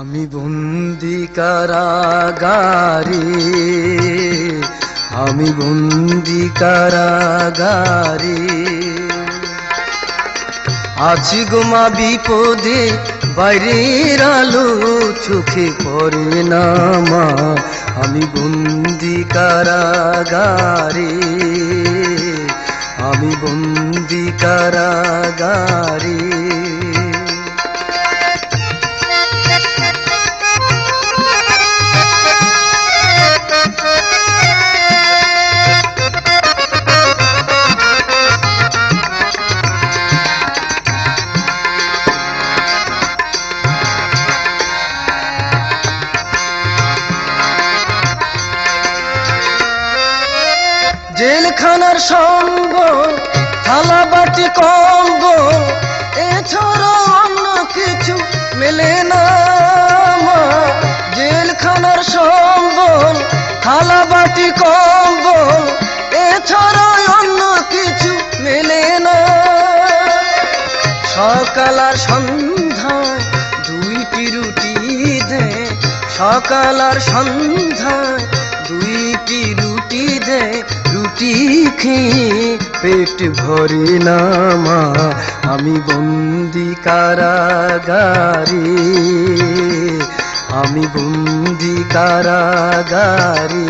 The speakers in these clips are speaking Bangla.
আমি বন্দি কারাগারে, আমি বন্দি কারাগারে, আছি গো মা বিপদে, বাইরের আলো চোখে পড়ে না মা। আমি বন্দি কারাগারে, আমি বন্দি কারাগারে। জেলখানার সঙ্গ, থালা বাটি কম্বল, এছাড়া অন্য কিছু মেলে না মা। জেলখানার সম্বল, থালা বাটি কম্বল, এছাড়া অন্য কিছু মেলে না। সকাল আর সন্ধ্যায় দুইটি রুটি দে, সকাল আর সন্ধ্যায় দুইটি রুটি দে, রুটি খেয়ে পেট ভরে না মা। আমি বন্দি কারাগারে, আমি বন্দি কারাগারে,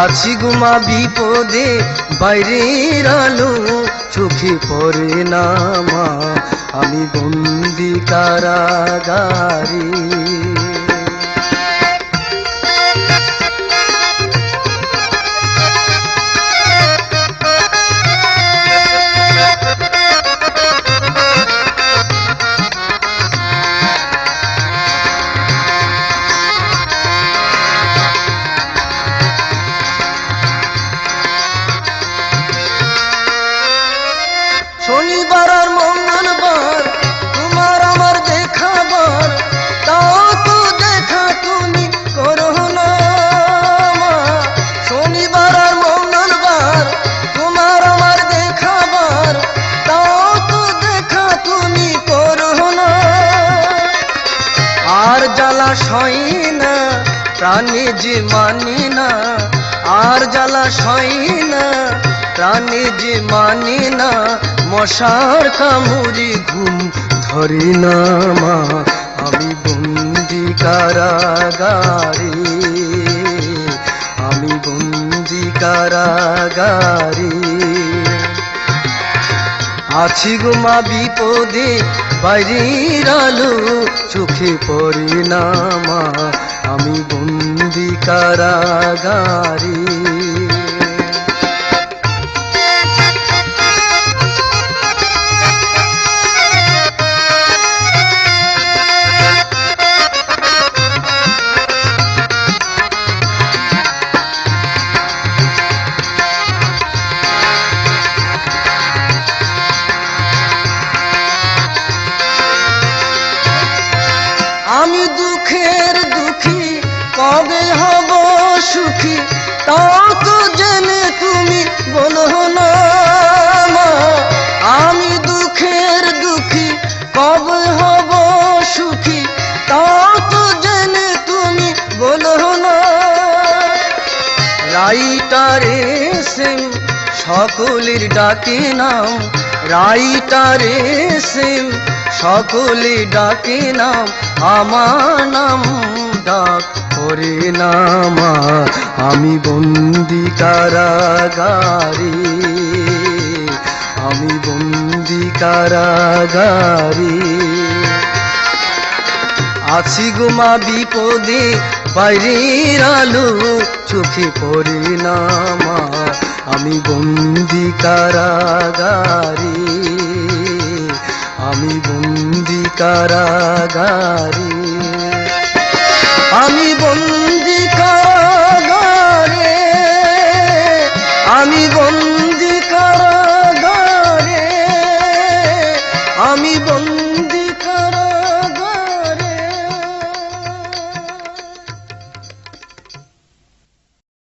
আছি গো মা বিপদে, বাইরের আলো চোখে পড়ে না মা। আমি বন্দি কারাগারে। শনিবার আর মঙ্গলবার তোমার আমার দেখাবার, তাও তো দেখা তুমি করো না মা। শনিবার আর মঙ্গলবার তোমার আমার দেখাবার, তাও তো দেখা তুমি করো না। আর জ্বালা সয় না প্রাণে যে মানে না, আর জ্বালা সয় না প্রাণে যে মানে না। মশার কামড়ে ঘুম ধরে না মা। আমি বন্দি কারাগারে, আমি বন্দি কারাগারে, আছি গো মা বিপদে, বাইরের আলো চোখে পড়ে না মা। আমি বন্দি কারাগারে। আমি দুঃখের দুঃখী, কবে হব সুখী, তাও তো জেনে তুমি বলো না মা। আমি দুঃখের দুঃখী, কবে হব সুখী, তাও তো জেনে তুমি বলো না। রাইটারে সেম সকলের ডাকে নাম, রাইটারে সেম সকলে ডাকে নাম, আমার নাম ডাক করে না মা। আমি বন্দি কারাগারে, আমি বন্দি কারাগারে, আছি গো মা বিপদে, বাইরের আলো চোখে পড়ে না মা। আমি বন্দি কারাগারে, আমি বন্দি কারাগারে, আমি বন্দি কারাগারে, আমি বন্দি